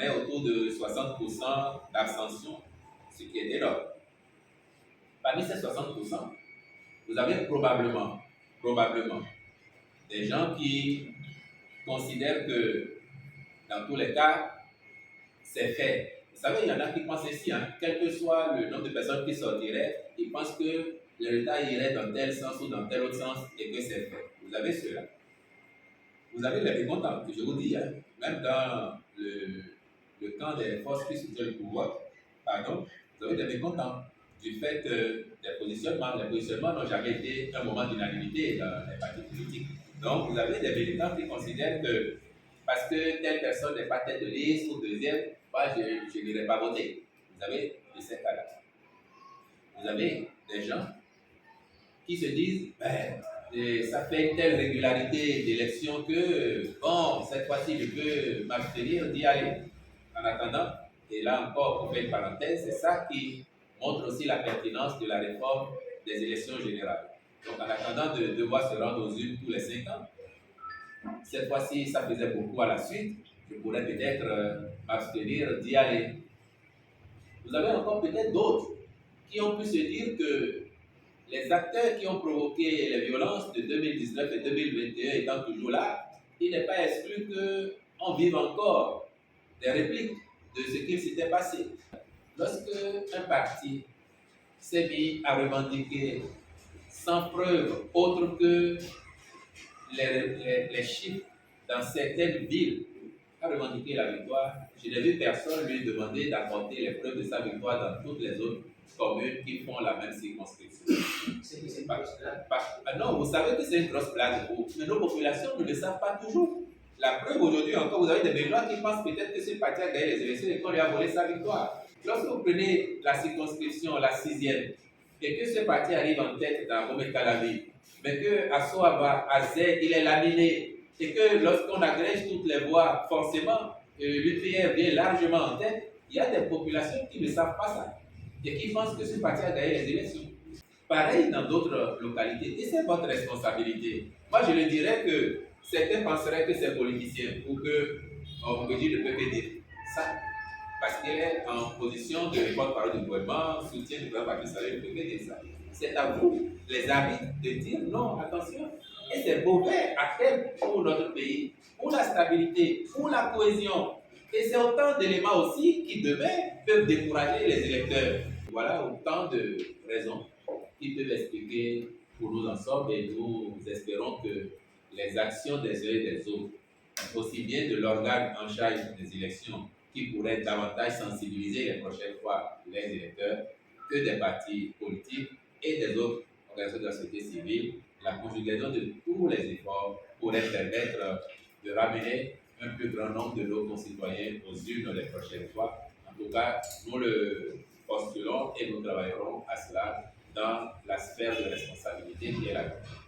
est autour de 60% d'abstention, ce qui est énorme. Parmi ces 60%, vous avez probablement des gens qui considèrent que, dans tous les cas, c'est fait. Vous savez, il y en a qui pensent ici, quel que soit le nombre de personnes qui sortiraient, ils pensent que le résultat irait dans tel sens ou dans tel autre sens et que c'est fait. Vous avez cela. Vous avez les mécontents, que je vous dis, même dans le camp des forces qui soutiennent le pouvoir, vous avez des mécontents du fait que les positionnements n'ont jamais été un moment d'unanimité dans les partis politiques. Donc, vous avez des militants qui considèrent que parce que telle personne n'est pas tête de liste ou deuxième, moi, je n'irai pas voter. Vous avez de ces cas-là. Vous avez des gens qui se disent, ça fait une telle régularité d'élection que, bon, cette fois-ci, je peux m'abstenir d'y aller. En attendant, et là encore, pour faire une parenthèse, c'est ça qui montre aussi la pertinence de la réforme des élections générales. Donc, en attendant de devoir se rendre aux urnes tous les 5 ans, cette fois-ci, ça faisait beaucoup à la suite, je pourrais peut-être m'abstenir d'y aller. Vous avez encore peut-être d'autres qui ont pu se dire que les acteurs qui ont provoqué les violences de 2019 et 2021 étant toujours là, il n'est pas exclu qu'on vive encore des répliques de ce qu'il s'était passé. Lorsque un parti s'est mis à revendiquer sans preuve autre que les chiffres dans certaines villes, à revendiquer la victoire, je n'ai vu personne lui demander d'apporter les preuves de sa victoire dans toutes les autres communes qui font la même circonscription. Non, vous savez que c'est une grosse blague, mais nos populations ne le savent pas toujours. La preuve, aujourd'hui encore, vous avez des Béninois qui pensent peut-être que ce parti a gagné les élections et qu'on lui a volé sa victoire. Lorsque vous prenez la circonscription, la 6e, et que ce parti arrive en tête dans Gomé-Calavi, mais qu'à Soava, à Z, il est laminé, et que lorsqu'on agrège toutes les voix, forcément, l'UPR vient largement en tête, il y a des populations qui ne savent pas ça, et qui pensent que ce parti a gagné les élections. Pareil dans d'autres localités, et c'est votre responsabilité. Moi, je le dirais que certains penseraient que c'est politicien, ou que on me dit le PPD. Ça, parce qu'il est en position de porte-parole du gouvernement, soutien du gouvernement Macky Sall, le PPD, ça. C'est à vous, les arbitres, de dire non, attention. Et c'est mauvais à terme pour notre pays, pour la stabilité, pour la cohésion. Et c'est autant d'éléments aussi qui demain peuvent décourager les électeurs. Voilà autant de raisons qui peuvent expliquer où nous en sommes et nous espérons que les actions des uns et des autres, aussi bien de l'organe en charge des élections qui pourrait davantage sensibiliser les prochaines fois les électeurs que des partis politiques et des autres organisations de la société civile, la conjugaison de tous les efforts pourrait permettre de ramener un plus grand nombre de nos concitoyens aux urnes les prochaines fois. En tout cas, nous le postulons et nous travaillerons à cela dans la sphère de responsabilité qui est la nôtre.